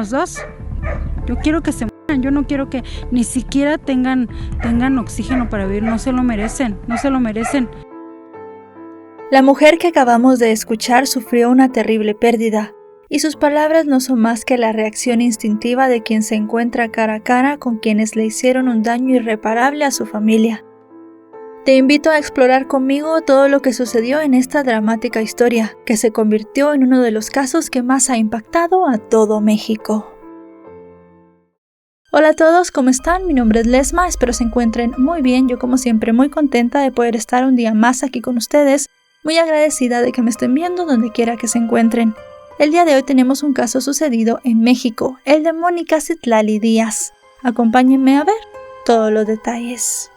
los dos. Yo quiero que se mueran, yo no quiero que ni siquiera tengan oxígeno para vivir, no se lo merecen. La mujer que acabamos de escuchar sufrió una terrible pérdida, y sus palabras no son más que la reacción instintiva de quien se encuentra cara a cara con quienes le hicieron un daño irreparable a su familia. Te invito a explorar conmigo todo lo que sucedió en esta dramática historia, que se convirtió en uno de los casos que más ha impactado a todo México. Hola a todos, ¿cómo están? Mi nombre es Lesma, espero se encuentren muy bien. Yo como siempre muy contenta de poder estar un día más aquí con ustedes, muy agradecida de que me estén viendo donde quiera que se encuentren. El día de hoy tenemos un caso sucedido en México, el de Mónica Citlali Díaz. Acompáñenme a ver todos los detalles.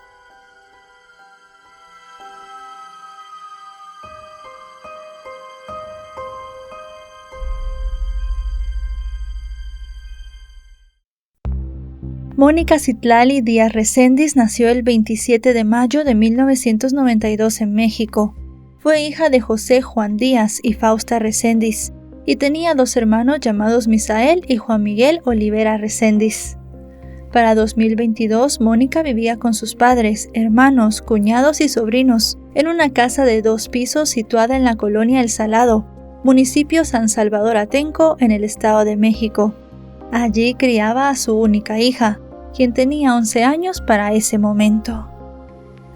Mónica Citlali Díaz Recendis nació el 27 de mayo de 1992 en México. Fue hija de José Juan Díaz y Fausta Recendis, y tenía dos hermanos llamados Misael y Juan Miguel Olivera Recendis. Para 2022, Mónica vivía con sus padres, hermanos, cuñados y sobrinos, en una casa de 2 pisos situada en la colonia El Salado, municipio San Salvador Atenco, en el Estado de México. Allí criaba a su única hija, quien tenía 11 años para ese momento.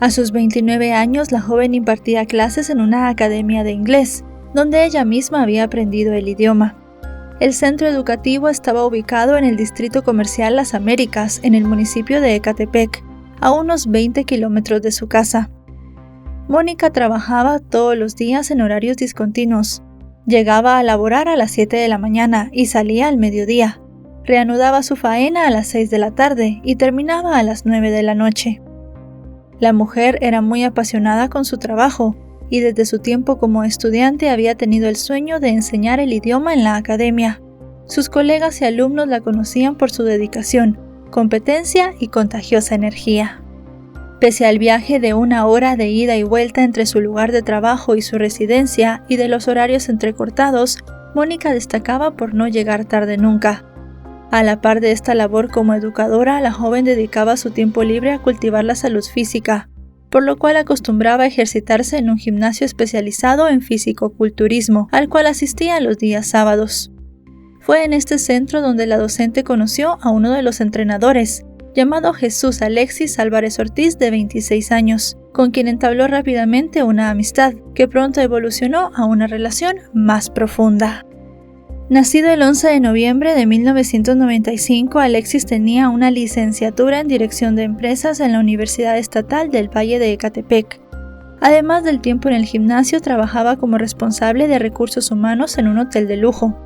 A sus 29 años, la joven impartía clases en una academia de inglés, donde ella misma había aprendido el idioma. El centro educativo estaba ubicado en el distrito comercial Las Américas, en el municipio de Ecatepec, a unos 20 kilómetros de su casa. Mónica trabajaba todos los días en horarios discontinuos. Llegaba a laborar a las 7 de la mañana y salía al mediodía. Reanudaba su faena a las 6 de la tarde y terminaba a las 9 de la noche. La mujer era muy apasionada con su trabajo y desde su tiempo como estudiante había tenido el sueño de enseñar el idioma en la academia. Sus colegas y alumnos la conocían por su dedicación, competencia y contagiosa energía. Pese al viaje de 1 hora de ida y vuelta entre su lugar de trabajo y su residencia y de los horarios entrecortados, Mónica destacaba por no llegar tarde nunca. A la par de esta labor como educadora, la joven dedicaba su tiempo libre a cultivar la salud física, por lo cual acostumbraba a ejercitarse en un gimnasio especializado en físico-culturismo, al cual asistía los días sábados. Fue en este centro donde la docente conoció a uno de los entrenadores, llamado Jesús Alexis Álvarez Ortiz, de 26 años, con quien entabló rápidamente una amistad, que pronto evolucionó a una relación más profunda. Nacido el 11 de noviembre de 1995, Alexis tenía una licenciatura en Dirección de Empresas en la Universidad Estatal del Valle de Ecatepec. Además del tiempo en el gimnasio, trabajaba como responsable de recursos humanos en un hotel de lujo.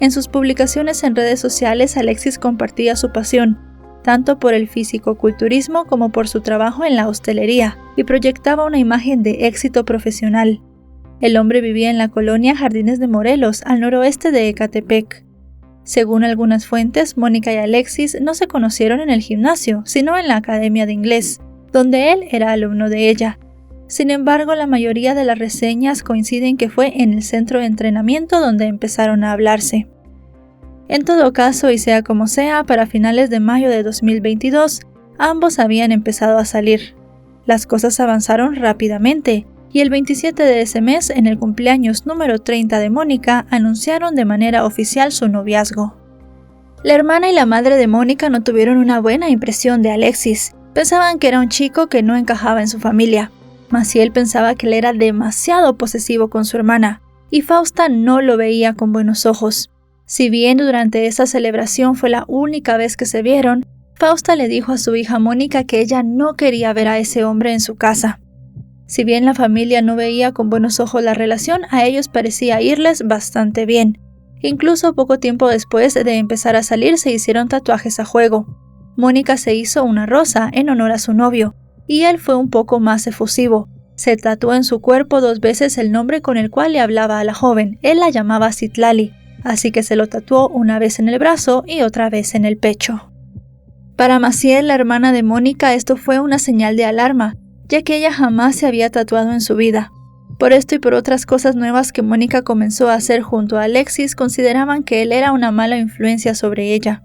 En sus publicaciones en redes sociales, Alexis compartía su pasión, tanto por el físico-culturismo como por su trabajo en la hostelería, y proyectaba una imagen de éxito profesional. El hombre vivía en la colonia Jardines de Morelos, al noroeste de Ecatepec. Según algunas fuentes, Mónica y Alexis no se conocieron en el gimnasio, sino en la academia de inglés, donde él era alumno de ella. Sin embargo, la mayoría de las reseñas coinciden que fue en el centro de entrenamiento donde empezaron a hablarse. En todo caso, y sea como sea, para finales de mayo de 2022, ambos habían empezado a salir. Las cosas avanzaron rápidamente, y el 27 de ese mes, en el cumpleaños número 30 de Mónica, anunciaron de manera oficial su noviazgo. La hermana y la madre de Mónica no tuvieron una buena impresión de Alexis. Pensaban que era un chico que no encajaba en su familia. Maciel pensaba que él era demasiado posesivo con su hermana, y Fausta no lo veía con buenos ojos. Si bien durante esa celebración fue la única vez que se vieron, Fausta le dijo a su hija Mónica que ella no quería ver a ese hombre en su casa. Si bien la familia no veía con buenos ojos la relación, a ellos parecía irles bastante bien. Incluso poco tiempo después de empezar a salir se hicieron tatuajes a juego. Mónica se hizo una rosa en honor a su novio, y él fue un poco más efusivo. Se tatuó en su cuerpo 2 veces el nombre con el cual le hablaba a la joven. Él la llamaba Citlali, así que se lo tatuó una vez en el brazo y otra vez en el pecho. Para Maciel, la hermana de Mónica, esto fue una señal de alarma, ya que ella jamás se había tatuado en su vida. Por esto y por otras cosas nuevas que Mónica comenzó a hacer junto a Alexis, consideraban que él era una mala influencia sobre ella.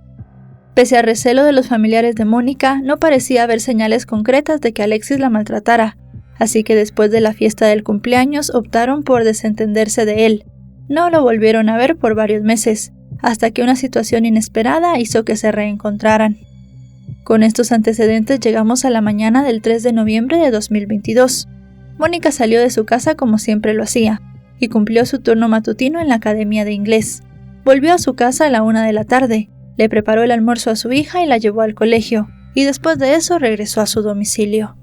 Pese al recelo de los familiares de Mónica, no parecía haber señales concretas de que Alexis la maltratara, así que después de la fiesta del cumpleaños optaron por desentenderse de él. No lo volvieron a ver por varios meses, hasta que una situación inesperada hizo que se reencontraran. Con estos antecedentes llegamos a la mañana del 3 de noviembre de 2022. Mónica salió de su casa como siempre lo hacía, y cumplió su turno matutino en la academia de inglés. Volvió a su casa a la 1 de la tarde, le preparó el almuerzo a su hija y la llevó al colegio, y después de eso regresó a su domicilio.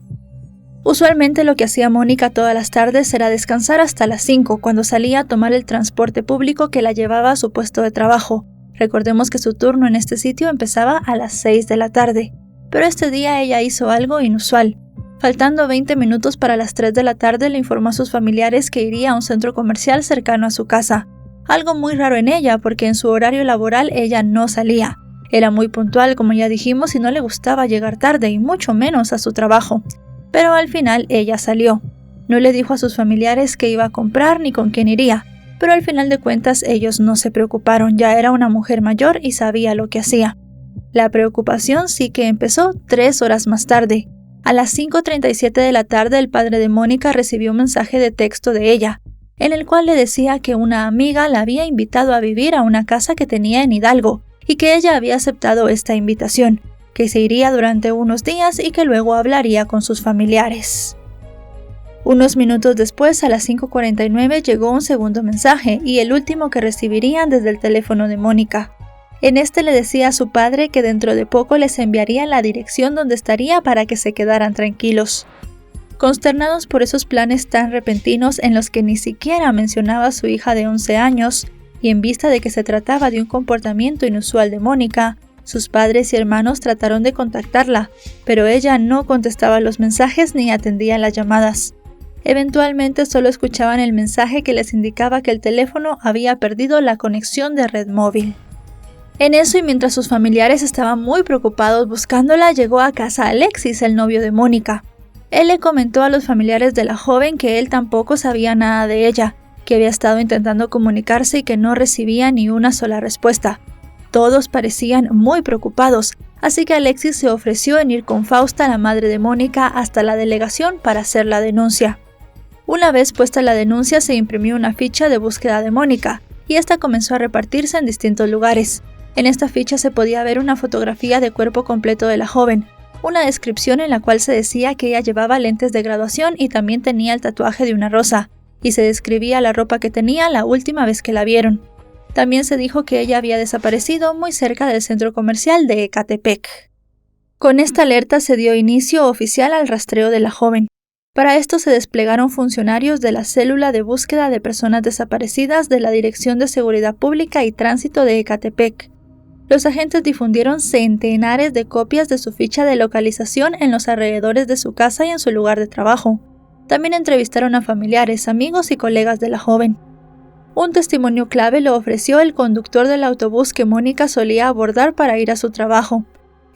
Usualmente lo que hacía Mónica todas las tardes era descansar hasta las 5, cuando salía a tomar el transporte público que la llevaba a su puesto de trabajo. Recordemos que su turno en este sitio empezaba a las 6 de la tarde, pero este día ella hizo algo inusual. Faltando 20 minutos para las 3 de la tarde le informó a sus familiares que iría a un centro comercial cercano a su casa. Algo muy raro en ella porque en su horario laboral ella no salía. Era muy puntual, como ya dijimos, y no le gustaba llegar tarde y mucho menos a su trabajo. Pero al final ella salió. No le dijo a sus familiares qué iba a comprar ni con quién iría, pero al final de cuentas ellos no se preocuparon, ya era una mujer mayor y sabía lo que hacía. La preocupación sí que empezó 3 horas más tarde. A las 5:37 de la tarde el padre de Mónica recibió un mensaje de texto de ella, en el cual le decía que una amiga la había invitado a vivir a una casa que tenía en Hidalgo y que ella había aceptado esta invitación, que se iría durante unos días y que luego hablaría con sus familiares. Unos minutos después, a las 5:49, llegó un segundo mensaje y el último que recibirían desde el teléfono de Mónica. En este le decía a su padre que dentro de poco les enviaría la dirección donde estaría para que se quedaran tranquilos. Consternados por esos planes tan repentinos en los que ni siquiera mencionaba a su hija de 11 años, y en vista de que se trataba de un comportamiento inusual de Mónica, sus padres y hermanos trataron de contactarla, pero ella no contestaba los mensajes ni atendía las llamadas. Eventualmente solo escuchaban el mensaje que les indicaba que el teléfono había perdido la conexión de red móvil. En eso, y mientras sus familiares estaban muy preocupados buscándola, llegó a casa Alexis, el novio de Mónica. Él le comentó a los familiares de la joven que él tampoco sabía nada de ella, que había estado intentando comunicarse y que no recibía ni una sola respuesta. Todos parecían muy preocupados, así que Alexis se ofreció en ir con Fausta, la madre de Mónica, hasta la delegación para hacer la denuncia. Una vez puesta la denuncia, se imprimió una ficha de búsqueda de Mónica, y esta comenzó a repartirse en distintos lugares. En esta ficha se podía ver una fotografía de cuerpo completo de la joven, una descripción en la cual se decía que ella llevaba lentes de graduación y también tenía el tatuaje de una rosa, y se describía la ropa que tenía la última vez que la vieron. También se dijo que ella había desaparecido muy cerca del centro comercial de Ecatepec. Con esta alerta se dio inicio oficial al rastreo de la joven. Para esto se desplegaron funcionarios de la Célula de Búsqueda de Personas Desaparecidas de la Dirección de Seguridad Pública y Tránsito de Ecatepec. Los agentes difundieron centenares de copias de su ficha de localización en los alrededores de su casa y en su lugar de trabajo. También entrevistaron a familiares, amigos y colegas de la joven. Un testimonio clave lo ofreció el conductor del autobús que Mónica solía abordar para ir a su trabajo.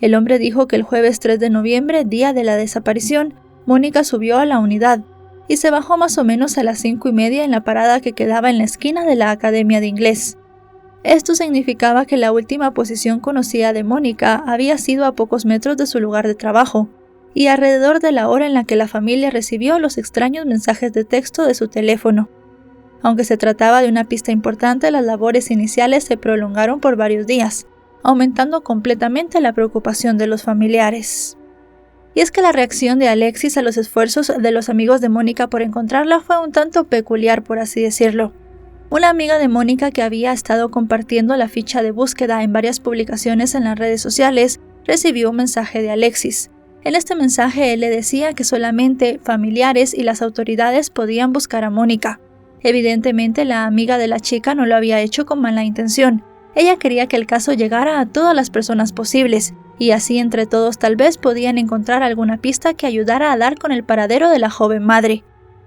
El hombre dijo que el jueves 3 de noviembre, día de la desaparición, Mónica subió a la unidad y se bajó más o menos a las 5:30 en la parada que quedaba en la esquina de la academia de inglés. Esto significaba que la última posición conocida de Mónica había sido a pocos metros de su lugar de trabajo, y alrededor de la hora en la que la familia recibió los extraños mensajes de texto de su teléfono. Aunque se trataba de una pista importante, las labores iniciales se prolongaron por varios días, aumentando completamente la preocupación de los familiares. Y es que la reacción de Alexis a los esfuerzos de los amigos de Mónica por encontrarla fue un tanto peculiar, por así decirlo. Una amiga de Mónica que había estado compartiendo la ficha de búsqueda en varias publicaciones en las redes sociales recibió un mensaje de Alexis. En este mensaje él le decía que solamente familiares y las autoridades podían buscar a Mónica. Evidentemente la amiga de la chica no lo había hecho con mala intención. Ella quería que el caso llegara a todas las personas posibles, y así entre todos tal vez podían encontrar alguna pista que ayudara a dar con el paradero de la joven madre.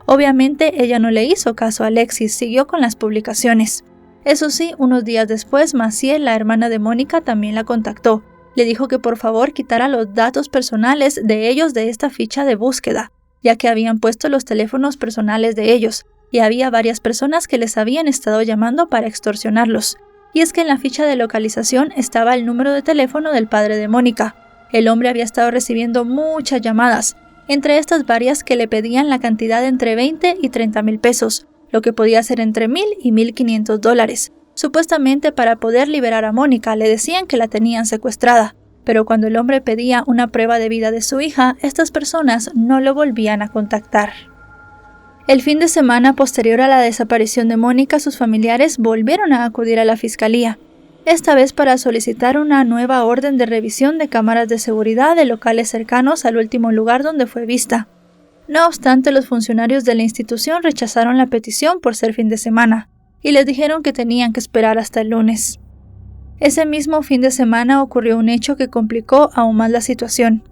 Obviamente ella no le hizo caso a Alexis, siguió con las publicaciones. Eso sí, unos días después, Maciel, la hermana de Mónica, también la contactó. Le dijo que por favor quitara los datos personales de ellos de esta ficha de búsqueda, ya que habían puesto los teléfonos personales de ellos, y había varias personas que les habían estado llamando para extorsionarlos. Y es que en la ficha de localización estaba el número de teléfono del padre de Mónica. El hombre había estado recibiendo muchas llamadas, entre estas varias que le pedían la cantidad de entre 20 y 30 mil pesos, lo que podía ser entre $1,000 y $1,500. Supuestamente para poder liberar a Mónica le decían que la tenían secuestrada, pero cuando el hombre pedía una prueba de vida de su hija, estas personas no lo volvían a contactar. El fin de semana posterior a la desaparición de Mónica, sus familiares volvieron a acudir a la fiscalía, esta vez para solicitar una nueva orden de revisión de cámaras de seguridad de locales cercanos al último lugar donde fue vista. No obstante, los funcionarios de la institución rechazaron la petición por ser fin de semana y les dijeron que tenían que esperar hasta el lunes. Ese mismo fin de semana ocurrió un hecho que complicó aún más la situación.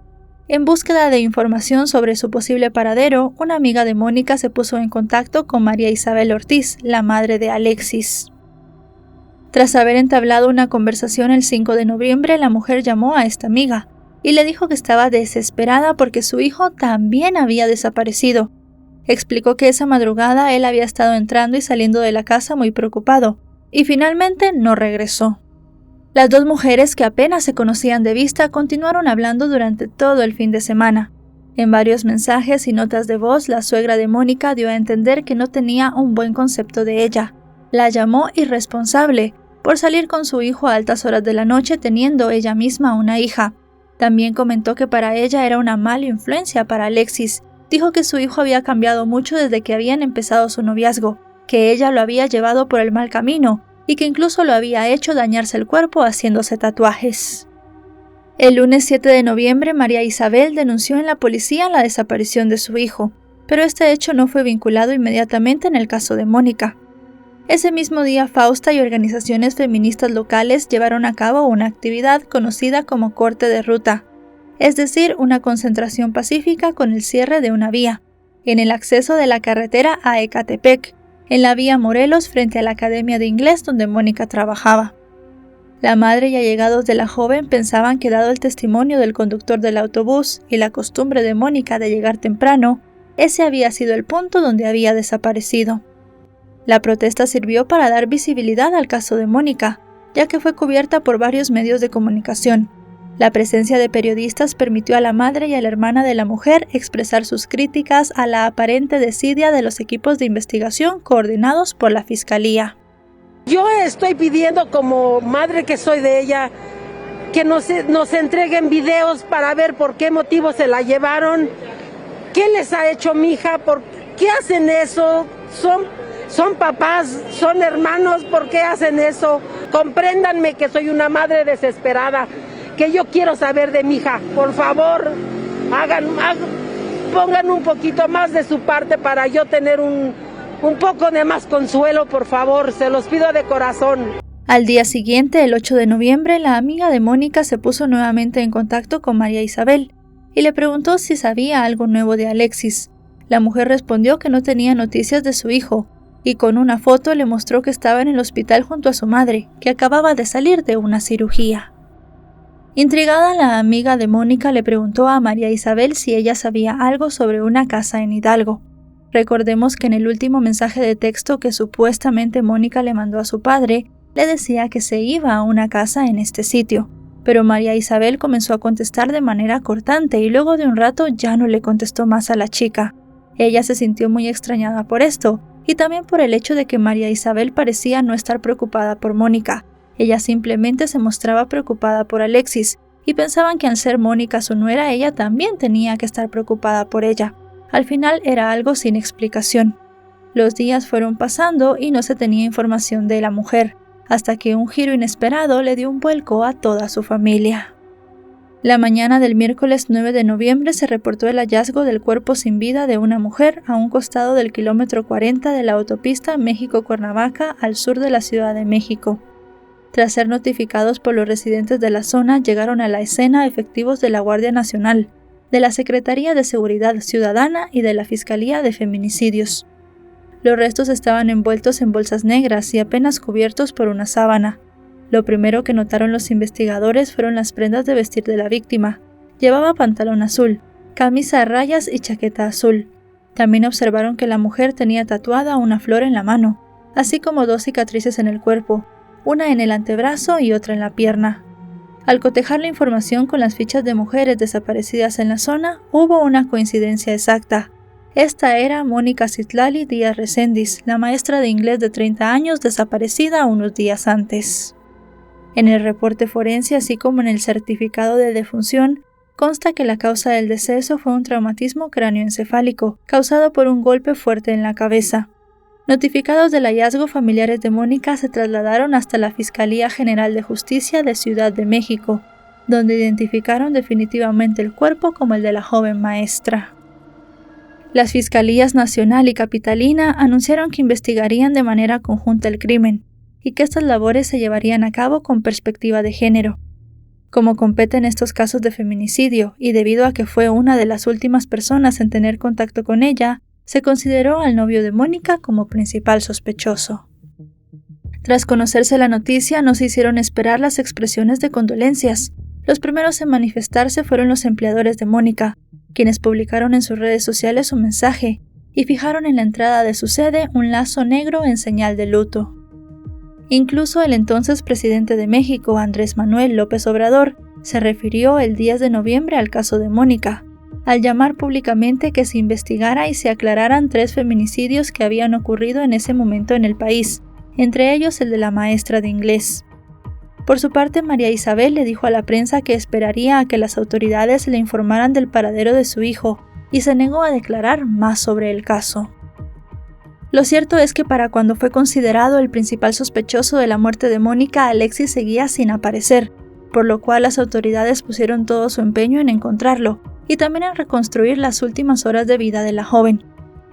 En búsqueda de información sobre su posible paradero, una amiga de Mónica se puso en contacto con María Isabel Ortiz, la madre de Alexis. Tras haber entablado una conversación el 5 de noviembre, la mujer llamó a esta amiga y le dijo que estaba desesperada porque su hijo también había desaparecido. Explicó que esa madrugada él había estado entrando y saliendo de la casa muy preocupado, y finalmente no regresó. Las dos mujeres, que apenas se conocían de vista, continuaron hablando durante todo el fin de semana. En varios mensajes y notas de voz, la suegra de Mónica dio a entender que no tenía un buen concepto de ella. La llamó irresponsable por salir con su hijo a altas horas de la noche, teniendo ella misma una hija. También comentó que para ella era una mala influencia para Alexis. Dijo que su hijo había cambiado mucho desde que habían empezado su noviazgo, que ella lo había llevado por el mal camino y que incluso lo había hecho dañarse el cuerpo haciéndose tatuajes. El lunes 7 de noviembre, María Isabel denunció en la policía la desaparición de su hijo, pero este hecho no fue vinculado inmediatamente en el caso de Mónica. Ese mismo día, Fausta y organizaciones feministas locales llevaron a cabo una actividad conocida como corte de ruta, es decir, una concentración pacífica con el cierre de una vía, en el acceso de la carretera a Ecatepec, en la vía Morelos frente a la Academia de Inglés donde Mónica trabajaba. La madre y allegados de la joven pensaban que, dado el testimonio del conductor del autobús y la costumbre de Mónica de llegar temprano, ese había sido el punto donde había desaparecido. La protesta sirvió para dar visibilidad al caso de Mónica, ya que fue cubierta por varios medios de comunicación. La presencia de periodistas permitió a la madre y a la hermana de la mujer expresar sus críticas a la aparente desidia de los equipos de investigación coordinados por la Fiscalía. Yo estoy pidiendo, como madre que soy de ella, que nos entreguen videos para ver por qué motivo se la llevaron, qué les ha hecho mi hija, por qué hacen eso, son papás, son hermanos, ¿por qué hacen eso? Compréndanme que soy una madre desesperada, que yo quiero saber de mi hija. Por favor, pongan un poquito más de su parte para yo tener un poco de más consuelo, por favor, se los pido de corazón. Al día siguiente, el 8 de noviembre, la amiga de Mónica se puso nuevamente en contacto con María Isabel y le preguntó si sabía algo nuevo de Alexis. La mujer respondió que no tenía noticias de su hijo, y con una foto le mostró que estaba en el hospital junto a su madre, que acababa de salir de una cirugía. Intrigada, la amiga de Mónica le preguntó a María Isabel si ella sabía algo sobre una casa en Hidalgo. Recordemos que en el último mensaje de texto que supuestamente Mónica le mandó a su padre, le decía que se iba a una casa en este sitio, pero María Isabel comenzó a contestar de manera cortante y luego de un rato ya no le contestó más a la chica. Ella se sintió muy extrañada por esto, y también por el hecho de que María Isabel parecía no estar preocupada por Mónica. Ella simplemente se mostraba preocupada por Alexis, y pensaban que al ser Mónica su nuera, ella también tenía que estar preocupada por ella. Al final era algo sin explicación. Los días fueron pasando y no se tenía información de la mujer, hasta que un giro inesperado le dio un vuelco a toda su familia. La mañana del miércoles 9 de noviembre se reportó el hallazgo del cuerpo sin vida de una mujer a un costado del kilómetro 40 de la autopista México-Cuernavaca, al sur de la Ciudad de México. Tras ser notificados por los residentes de la zona, llegaron a la escena efectivos de la Guardia Nacional, de la Secretaría de Seguridad Ciudadana y de la Fiscalía de Feminicidios. Los restos estaban envueltos en bolsas negras y apenas cubiertos por una sábana. Lo primero que notaron los investigadores fueron las prendas de vestir de la víctima. Llevaba pantalón azul, camisa a rayas y chaqueta azul. También observaron que la mujer tenía tatuada una flor en la mano, así como 2 cicatrices en el cuerpo, una en el antebrazo y otra en la pierna. Al cotejar la información con las fichas de mujeres desaparecidas en la zona, hubo una coincidencia exacta. Esta era Mónica Citlali Díaz Reséndiz, la maestra de inglés de 30 años desaparecida unos días antes. En el reporte forense, así como en el certificado de defunción, consta que la causa del deceso fue un traumatismo cráneoencefálico, causado por un golpe fuerte en la cabeza. Notificados del hallazgo, familiares de Mónica se trasladaron hasta la Fiscalía General de Justicia de Ciudad de México, donde identificaron definitivamente el cuerpo como el de la joven maestra. Las Fiscalías Nacional y Capitalina anunciaron que investigarían de manera conjunta el crimen y que estas labores se llevarían a cabo con perspectiva de género. Como compete en estos casos de feminicidio y debido a que fue una de las últimas personas en tener contacto con ella, se consideró al novio de Mónica como principal sospechoso. Tras conocerse la noticia, no se hicieron esperar las expresiones de condolencias. Los primeros en manifestarse fueron los empleadores de Mónica, quienes publicaron en sus redes sociales un mensaje y fijaron en la entrada de su sede un lazo negro en señal de luto. Incluso el entonces presidente de México, Andrés Manuel López Obrador, se refirió el 10 de noviembre al caso de Mónica, al llamar públicamente que se investigara y se aclararan 3 feminicidios que habían ocurrido en ese momento en el país, entre ellos el de la maestra de inglés. Por su parte, María Isabel le dijo a la prensa que esperaría a que las autoridades le informaran del paradero de su hijo y se negó a declarar más sobre el caso. Lo cierto es que para cuando fue considerado el principal sospechoso de la muerte de Mónica, Alexis seguía sin aparecer, por lo cual las autoridades pusieron todo su empeño en encontrarlo y también en reconstruir las últimas horas de vida de la joven.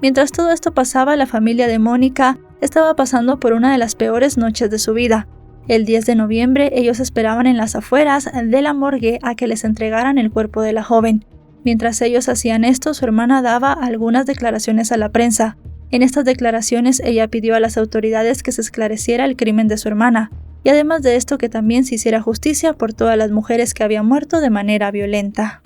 Mientras todo esto pasaba, la familia de Mónica estaba pasando por una de las peores noches de su vida. El 10 de noviembre, ellos esperaban en las afueras de la morgue a que les entregaran el cuerpo de la joven. Mientras ellos hacían esto, su hermana daba algunas declaraciones a la prensa. En estas declaraciones, ella pidió a las autoridades que se esclareciera el crimen de su hermana, y además de esto que también se hiciera justicia por todas las mujeres que habían muerto de manera violenta.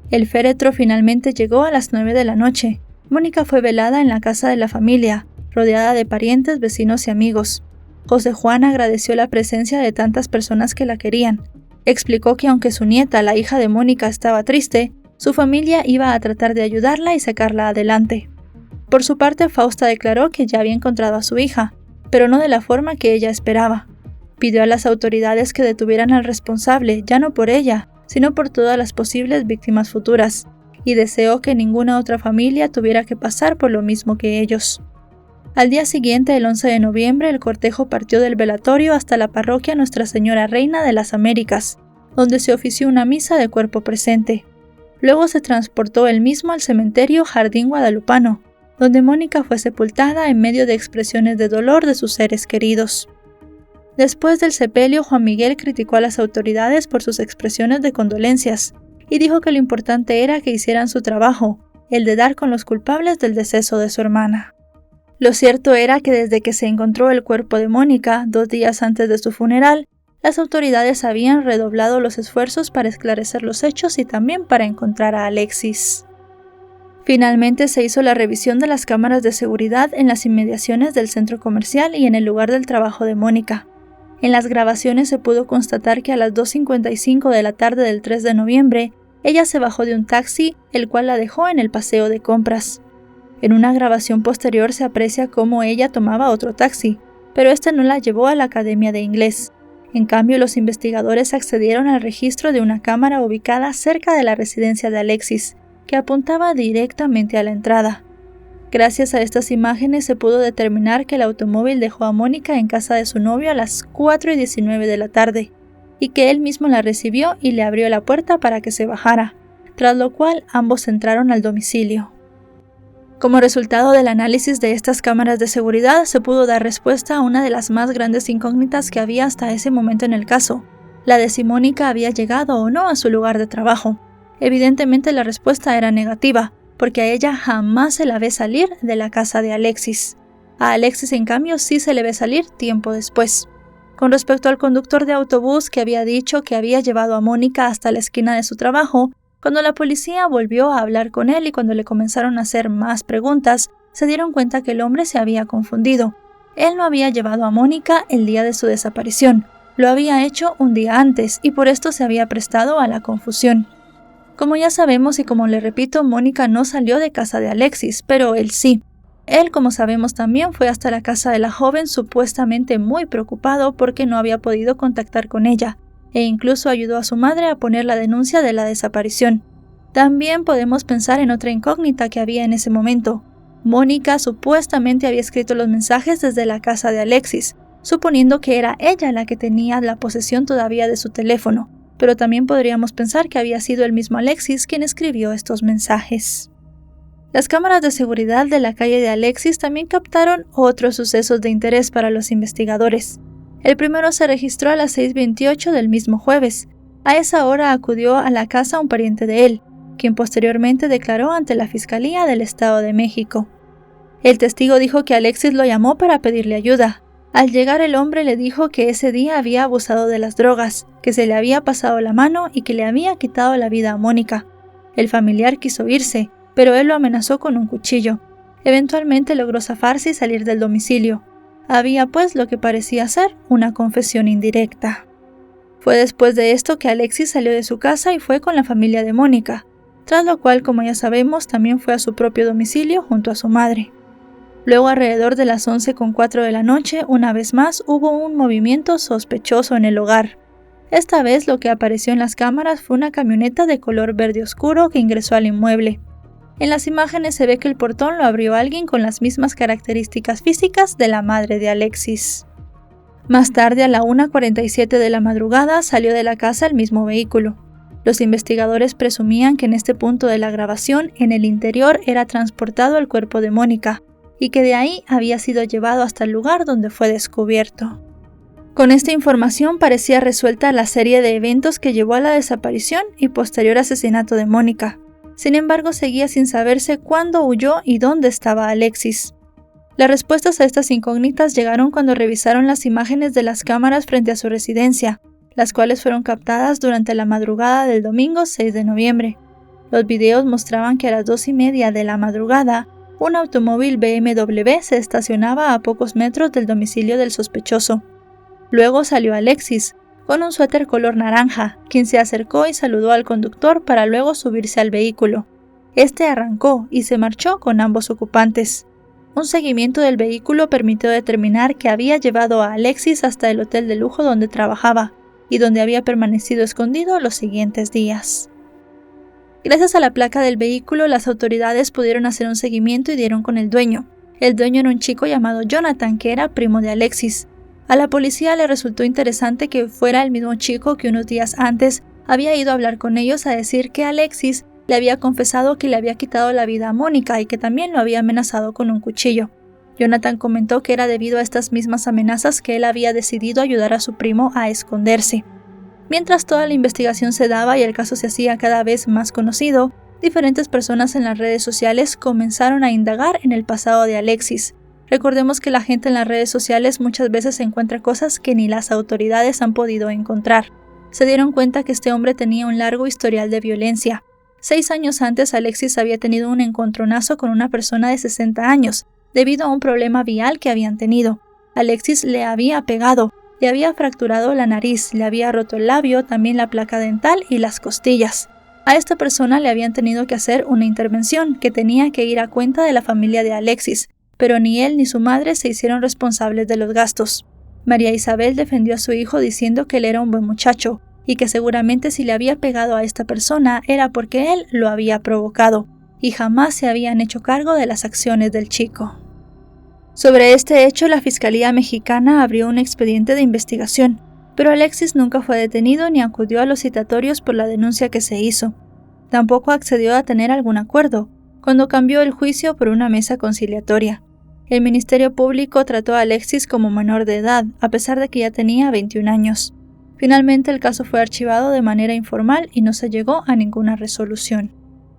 El féretro finalmente llegó a las 9 de la noche. Mónica fue velada en la casa de la familia, rodeada de parientes, vecinos y amigos. José Juan agradeció la presencia de tantas personas que la querían. Explicó que aunque su nieta, la hija de Mónica, estaba triste, su familia iba a tratar de ayudarla y sacarla adelante. Por su parte, Fausta declaró que ya había encontrado a su hija, pero no de la forma que ella esperaba. Pidió a las autoridades que detuvieran al responsable, ya no por ella, sino por todas las posibles víctimas futuras, y deseó que ninguna otra familia tuviera que pasar por lo mismo que ellos. Al día siguiente, el 11 de noviembre, el cortejo partió del velatorio hasta la parroquia Nuestra Señora Reina de las Américas, donde se ofició una misa de cuerpo presente. Luego se transportó él mismo al cementerio Jardín Guadalupano, donde Mónica fue sepultada en medio de expresiones de dolor de sus seres queridos. Después del sepelio, Juan Miguel criticó a las autoridades por sus expresiones de condolencias y dijo que lo importante era que hicieran su trabajo, el de dar con los culpables del deceso de su hermana. Lo cierto era que desde que se encontró el cuerpo de Mónica, 2 días antes de su funeral, las autoridades habían redoblado los esfuerzos para esclarecer los hechos y también para encontrar a Alexis. Finalmente se hizo la revisión de las cámaras de seguridad en las inmediaciones del centro comercial y en el lugar del trabajo de Mónica. En las grabaciones se pudo constatar que a las 2:55 de la tarde del 3 de noviembre, ella se bajó de un taxi, el cual la dejó en el paseo de compras. En una grabación posterior se aprecia cómo ella tomaba otro taxi, pero este no la llevó a la academia de inglés. En cambio, los investigadores accedieron al registro de una cámara ubicada cerca de la residencia de Alexis, que apuntaba directamente a la entrada. Gracias a estas imágenes se pudo determinar que el automóvil dejó a Mónica en casa de su novio a las 4:19 de la tarde, y que él mismo la recibió y le abrió la puerta para que se bajara, tras lo cual ambos entraron al domicilio. Como resultado del análisis de estas cámaras de seguridad, se pudo dar respuesta a una de las más grandes incógnitas que había hasta ese momento en el caso, la de si Mónica había llegado o no a su lugar de trabajo. Evidentemente la respuesta era negativa, porque a ella jamás se la ve salir de la casa de Alexis. A Alexis, en cambio, sí se le ve salir tiempo después. Con respecto al conductor de autobús que había dicho que había llevado a Mónica hasta la esquina de su trabajo, Cuando la policía volvió a hablar con él y cuando le comenzaron a hacer más preguntas, se dieron cuenta que el hombre se había confundido. Él no había llevado a Mónica el día de su desaparición, lo había hecho un día antes y por esto se había prestado a la confusión. Como ya sabemos y como le repito, Mónica no salió de casa de Alexis, pero él sí. Él, como sabemos, también fue hasta la casa de la joven supuestamente muy preocupado porque no había podido contactar con ella, e incluso ayudó a su madre a poner la denuncia de la desaparición. También podemos pensar en otra incógnita que había en ese momento. Mónica supuestamente había escrito los mensajes desde la casa de Alexis, suponiendo que era ella la que tenía la posesión todavía de su teléfono, pero también podríamos pensar que había sido el mismo Alexis quien escribió estos mensajes. Las cámaras de seguridad de la calle de Alexis también captaron otros sucesos de interés para los investigadores. El primero se registró a las 6:28 del mismo jueves. A esa hora acudió a la casa un pariente de él, quien posteriormente declaró ante la Fiscalía del Estado de México. El testigo dijo que Alexis lo llamó para pedirle ayuda. Al llegar el hombre le dijo que ese día había abusado de las drogas, que se le había pasado la mano y que le había quitado la vida a Mónica. El familiar quiso irse, pero él lo amenazó con un cuchillo. Eventualmente logró zafarse y salir del domicilio. Había pues lo que parecía ser una confesión indirecta. Fue después de esto que Alexis salió de su casa y fue con la familia de Mónica, tras lo cual, como ya sabemos, también fue a su propio domicilio junto a su madre. Luego, alrededor de las 11:04 de la noche, una vez más hubo un movimiento sospechoso en el hogar. Esta vez lo que apareció en las cámaras fue una camioneta de color verde oscuro que ingresó al inmueble. En las imágenes se ve que el portón lo abrió alguien con las mismas características físicas de la madre de Alexis. Más tarde, a la 1:47 de la madrugada, salió de la casa el mismo vehículo. Los investigadores presumían que en este punto de la grabación, en el interior, era transportado el cuerpo de Mónica, y que de ahí había sido llevado hasta el lugar donde fue descubierto. Con esta información parecía resuelta la serie de eventos que llevó a la desaparición y posterior asesinato de Mónica. Sin embargo, seguía sin saberse cuándo huyó y dónde estaba Alexis. Las respuestas a estas incógnitas llegaron cuando revisaron las imágenes de las cámaras frente a su residencia, las cuales fueron captadas durante la madrugada del domingo 6 de noviembre. Los videos mostraban que a las 2:30 de la madrugada, un automóvil BMW se estacionaba a pocos metros del domicilio del sospechoso. Luego salió Alexis, con un suéter color naranja, quien se acercó y saludó al conductor para luego subirse al vehículo. Este arrancó y se marchó con ambos ocupantes. Un seguimiento del vehículo permitió determinar que había llevado a Alexis hasta el hotel de lujo donde trabajaba y donde había permanecido escondido los siguientes días. Gracias a la placa del vehículo, las autoridades pudieron hacer un seguimiento y dieron con el dueño. El dueño era un chico llamado Jonathan, que era primo de Alexis. A la policía le resultó interesante que fuera el mismo chico que unos días antes había ido a hablar con ellos a decir que Alexis le había confesado que le había quitado la vida a Mónica y que también lo había amenazado con un cuchillo. Jonathan comentó que era debido a estas mismas amenazas que él había decidido ayudar a su primo a esconderse. Mientras toda la investigación se daba y el caso se hacía cada vez más conocido, diferentes personas en las redes sociales comenzaron a indagar en el pasado de Alexis. Recordemos que la gente en las redes sociales muchas veces encuentra cosas que ni las autoridades han podido encontrar. Se dieron cuenta que este hombre tenía un largo historial de violencia. 6 años antes, Alexis había tenido un encontronazo con una persona de 60 años, debido a un problema vial que habían tenido. Alexis le había pegado, le había fracturado la nariz, le había roto el labio, también la placa dental y las costillas. A esta persona le habían tenido que hacer una intervención que tenía que ir a cuenta de la familia de Alexis, pero ni él ni su madre se hicieron responsables de los gastos. María Isabel defendió a su hijo diciendo que él era un buen muchacho y que seguramente si le había pegado a esta persona era porque él lo había provocado y jamás se habían hecho cargo de las acciones del chico. Sobre este hecho, la Fiscalía Mexicana abrió un expediente de investigación, pero Alexis nunca fue detenido ni acudió a los citatorios por la denuncia que se hizo. Tampoco accedió a tener algún acuerdo, cuando cambió el juicio por una mesa conciliatoria. El Ministerio Público trató a Alexis como menor de edad, a pesar de que ya tenía 21 años. Finalmente, el caso fue archivado de manera informal y no se llegó a ninguna resolución.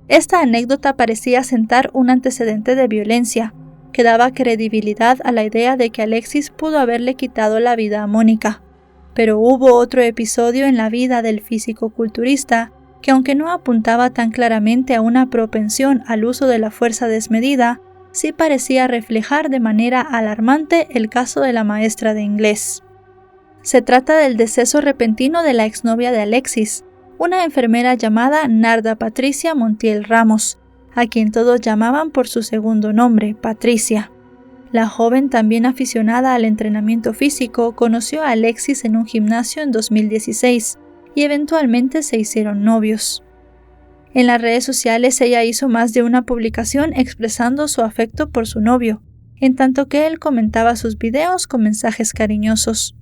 Esta anécdota parecía sentar un antecedente de violencia, que daba credibilidad a la idea de que Alexis pudo haberle quitado la vida a Mónica. Pero hubo otro episodio en la vida del físico-culturista que aunque no apuntaba tan claramente a una propensión al uso de la fuerza desmedida, sí parecía reflejar de manera alarmante el caso de la maestra de inglés. Se trata del deceso repentino de la exnovia de Alexis, una enfermera llamada Narda Patricia Montiel Ramos, a quien todos llamaban por su segundo nombre, Patricia. La joven, también aficionada al entrenamiento físico, conoció a Alexis en un gimnasio en 2016 y eventualmente se hicieron novios. En las redes sociales ella hizo más de una publicación expresando su afecto por su novio, en tanto que él comentaba sus videos con mensajes cariñosos.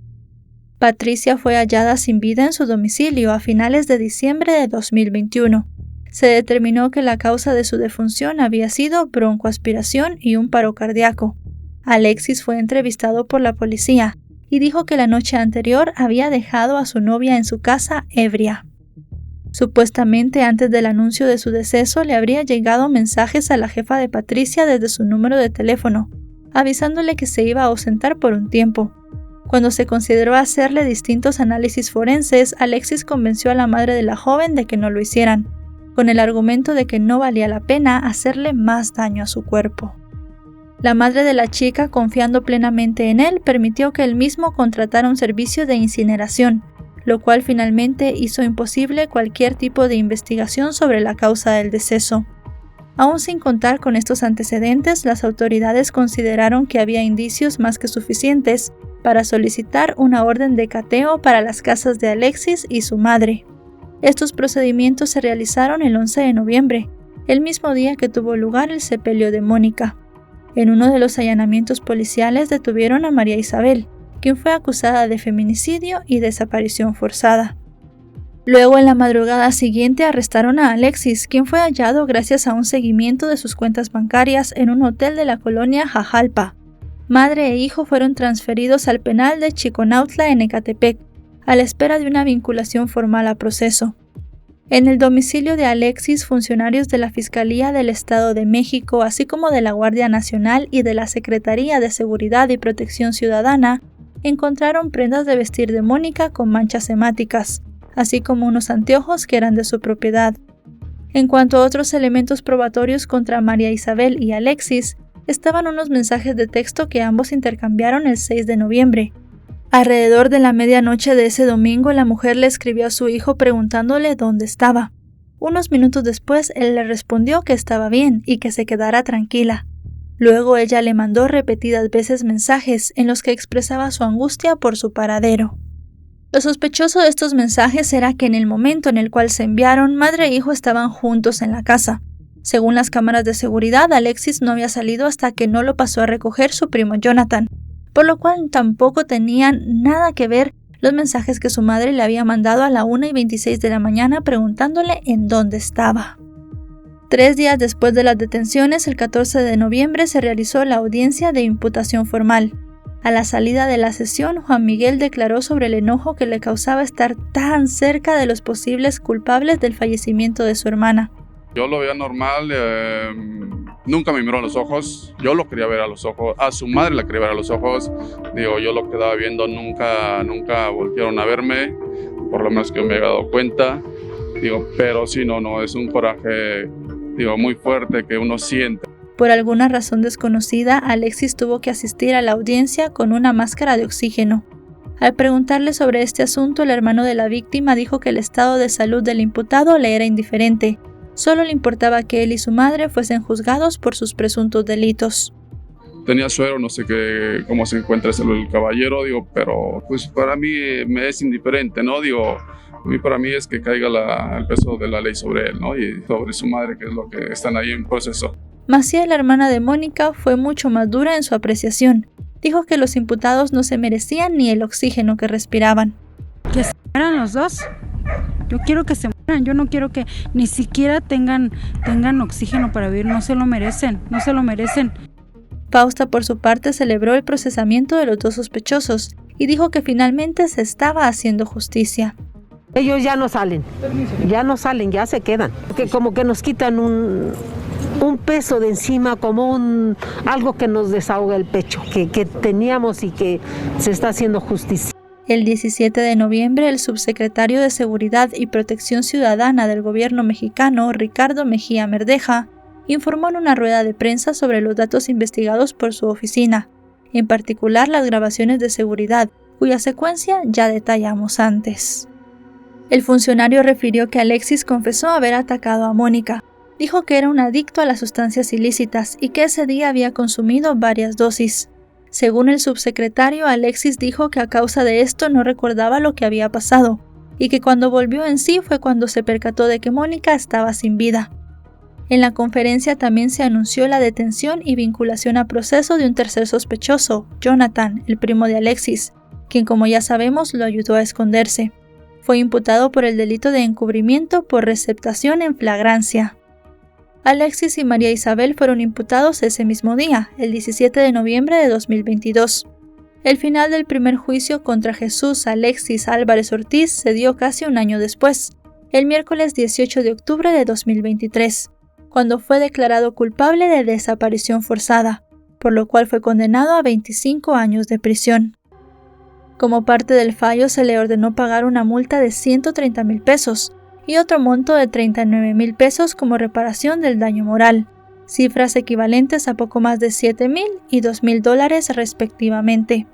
Patricia fue hallada sin vida en su domicilio a finales de diciembre de 2021. Se determinó que la causa de su defunción había sido broncoaspiración y un paro cardíaco. Alexis fue entrevistado por la policía y dijo que la noche anterior había dejado a su novia en su casa ebria. Supuestamente antes del anuncio de su deceso le habría llegado mensajes a la jefa de Patricia desde su número de teléfono, avisándole que se iba a ausentar por un tiempo. Cuando se consideró hacerle distintos análisis forenses, Alexis convenció a la madre de la joven de que no lo hicieran, con el argumento de que no valía la pena hacerle más daño a su cuerpo. La madre de la chica, confiando plenamente en él, permitió que él mismo contratara un servicio de incineración, lo cual finalmente hizo imposible cualquier tipo de investigación sobre la causa del deceso. Aún sin contar con estos antecedentes, las autoridades consideraron que había indicios más que suficientes para solicitar una orden de cateo para las casas de Alexis y su madre. Estos procedimientos se realizaron el 11 de noviembre, el mismo día que tuvo lugar el sepelio de Mónica. En uno de los allanamientos policiales detuvieron a María Isabel, quien fue acusada de feminicidio y desaparición forzada. Luego, en la madrugada siguiente, arrestaron a Alexis, quien fue hallado gracias a un seguimiento de sus cuentas bancarias en un hotel de la colonia Jajalpa. Madre e hijo fueron transferidos al penal de Chiconautla en Ecatepec, a la espera de una vinculación formal a proceso. En el domicilio de Alexis, funcionarios de la Fiscalía del Estado de México, así como de la Guardia Nacional y de la Secretaría de Seguridad y Protección Ciudadana, encontraron prendas de vestir de Mónica con manchas hemáticas, así como unos anteojos que eran de su propiedad. En cuanto a otros elementos probatorios contra María Isabel y Alexis, estaban unos mensajes de texto que ambos intercambiaron el 6 de noviembre. Alrededor de la medianoche de ese domingo, la mujer le escribió a su hijo preguntándole dónde estaba. Unos minutos después, él le respondió que estaba bien y que se quedara tranquila. Luego ella le mandó repetidas veces mensajes en los que expresaba su angustia por su paradero. Lo sospechoso de estos mensajes era que en el momento en el cual se enviaron, madre e hijo estaban juntos en la casa. Según las cámaras de seguridad, Alexis no había salido hasta que no lo pasó a recoger su primo Jonathan, por lo cual tampoco tenían nada que ver los mensajes que su madre le había mandado a la 1:26 de la mañana preguntándole en dónde estaba. 3 días después de las detenciones, el 14 de noviembre, se realizó la audiencia de imputación formal. A la salida de la sesión, Juan Miguel declaró sobre el enojo que le causaba estar tan cerca de los posibles culpables del fallecimiento de su hermana. Yo lo veía normal, nunca me miró a los ojos, yo lo quería ver a los ojos, a su madre la quería ver a los ojos, yo lo quedaba viendo, nunca volvieron a verme, por lo menos que me he dado cuenta, pero sí, no, es un coraje, muy fuerte que uno siente. Por alguna razón desconocida, Alexis tuvo que asistir a la audiencia con una máscara de oxígeno. Al preguntarle sobre este asunto, el hermano de la víctima dijo que el estado de salud del imputado le era indiferente. Solo le importaba que él y su madre fuesen juzgados por sus presuntos delitos. Tenía suero, no sé cómo se encuentra el caballero, pero pues para mí me es indiferente, ¿no? Para mí es que caiga el peso de la ley sobre él, ¿no? Y sobre su madre, que es lo que están ahí en proceso. Maciel, la hermana de Mónica, fue mucho más dura en su apreciación. Dijo que los imputados no se merecían ni el oxígeno que respiraban. Que se mueran los dos. Yo quiero que se mueran, yo no quiero que ni siquiera tengan oxígeno para vivir, no se lo merecen. Fausta, por su parte, celebró el procesamiento de los dos sospechosos y dijo que finalmente se estaba haciendo justicia. Ellos ya no salen, ya se quedan, porque como que nos quitan un peso de encima, como algo que nos desahoga el pecho, que teníamos y que se está haciendo justicia. El 17 de noviembre, el subsecretario de Seguridad y Protección Ciudadana del gobierno mexicano, Ricardo Mejía Merdeja, informó en una rueda de prensa sobre los datos investigados por su oficina, en particular las grabaciones de seguridad, cuya secuencia ya detallamos antes. El funcionario refirió que Alexis confesó haber atacado a Mónica. Dijo que era un adicto a las sustancias ilícitas y que ese día había consumido varias dosis. Según el subsecretario, Alexis dijo que a causa de esto no recordaba lo que había pasado y que cuando volvió en sí fue cuando se percató de que Mónica estaba sin vida. En la conferencia también se anunció la detención y vinculación a proceso de un tercer sospechoso, Jonathan, el primo de Alexis, quien, como ya sabemos, lo ayudó a esconderse. Fue imputado por el delito de encubrimiento por receptación en flagrancia. Alexis y María Isabel fueron imputados ese mismo día, el 17 de noviembre de 2022. El final del primer juicio contra Jesús Alexis Álvarez Ortiz se dio casi un año después, el miércoles 18 de octubre de 2023, cuando fue declarado culpable de desaparición forzada, por lo cual fue condenado a 25 años de prisión. Como parte del fallo se le ordenó pagar una multa de 130,000 pesos, y otro monto de 39,000 pesos como reparación del daño moral, cifras equivalentes a poco más de 7,000 y 2,000 dólares respectivamente.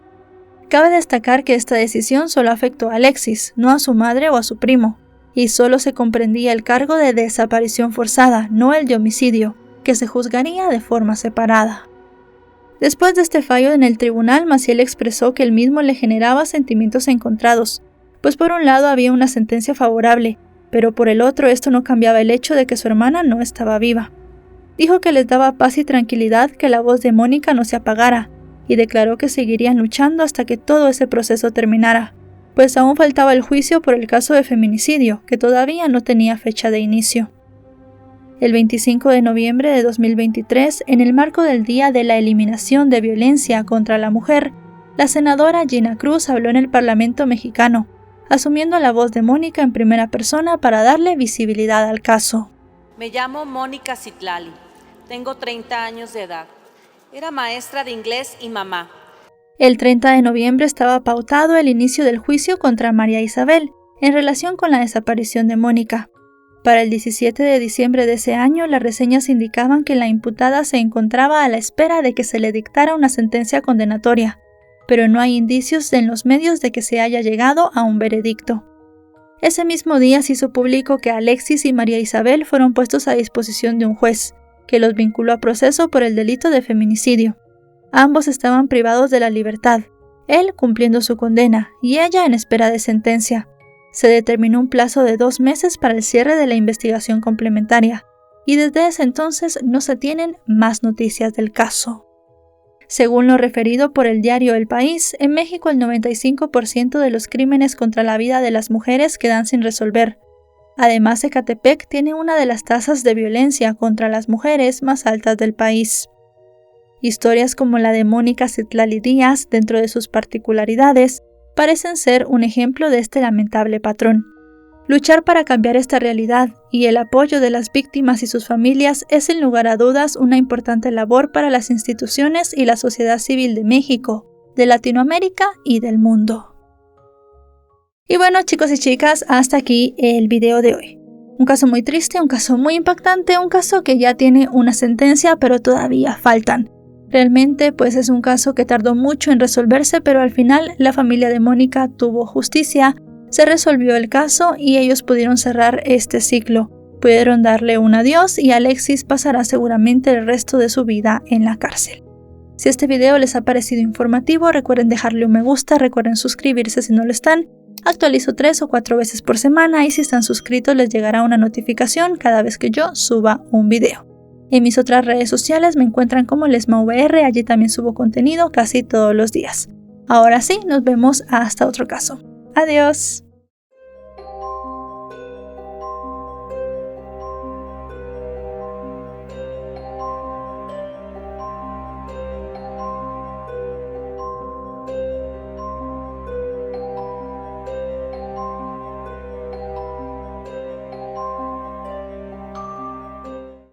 Cabe destacar que esta decisión solo afectó a Alexis, no a su madre o a su primo, y solo se comprendía el cargo de desaparición forzada, no el de homicidio, que se juzgaría de forma separada. Después de este fallo en el tribunal, Maciel expresó que el mismo le generaba sentimientos encontrados, pues por un lado había una sentencia favorable, pero por el otro esto no cambiaba el hecho de que su hermana no estaba viva. Dijo que les daba paz y tranquilidad que la voz de Mónica no se apagara, y declaró que seguirían luchando hasta que todo ese proceso terminara, pues aún faltaba el juicio por el caso de feminicidio, que todavía no tenía fecha de inicio. El 25 de noviembre de 2023, en el marco del Día de la Eliminación de Violencia contra la Mujer, la senadora Gina Cruz habló en el Parlamento mexicano, asumiendo la voz de Mónica en primera persona para darle visibilidad al caso. Me llamo Mónica Citlali, tengo 30 años de edad. Era maestra de inglés y mamá. El 30 de noviembre estaba pautado el inicio del juicio contra María Isabel en relación con la desaparición de Mónica. Para el 17 de diciembre de ese año, las reseñas indicaban que la imputada se encontraba a la espera de que se le dictara una sentencia condenatoria, pero no hay indicios en los medios de que se haya llegado a un veredicto. Ese mismo día se hizo público que Alexis y María Isabel fueron puestos a disposición de un juez, que los vinculó a proceso por el delito de feminicidio. Ambos estaban privados de la libertad, él cumpliendo su condena y ella en espera de sentencia. Se determinó un plazo de 2 meses para el cierre de la investigación complementaria, y desde ese entonces no se tienen más noticias del caso. Según lo referido por el diario El País, en México el 95% de los crímenes contra la vida de las mujeres quedan sin resolver. Además, Ecatepec tiene una de las tasas de violencia contra las mujeres más altas del país. Historias como la de Mónica Citlali Díaz, dentro de sus particularidades, parecen ser un ejemplo de este lamentable patrón. Luchar para cambiar esta realidad y el apoyo de las víctimas y sus familias es sin lugar a dudas una importante labor para las instituciones y la sociedad civil de México, de Latinoamérica y del mundo. Y bueno, chicos y chicas, hasta aquí el video de hoy. Un caso muy triste, un caso muy impactante, un caso que ya tiene una sentencia, pero todavía faltan. Realmente, pues es un caso que tardó mucho en resolverse, pero al final la familia de Mónica tuvo justicia, se resolvió el caso y ellos pudieron cerrar este ciclo. Pudieron darle un adiós y Alexis pasará seguramente el resto de su vida en la cárcel. Si este video les ha parecido informativo, recuerden dejarle un me gusta, recuerden suscribirse si no lo están. Actualizo 3 o 4 veces por semana y si están suscritos les llegará una notificación cada vez que yo suba un video. En mis otras redes sociales me encuentran como LesmaVR, allí también subo contenido casi todos los días. Ahora sí, nos vemos hasta otro caso. Adiós.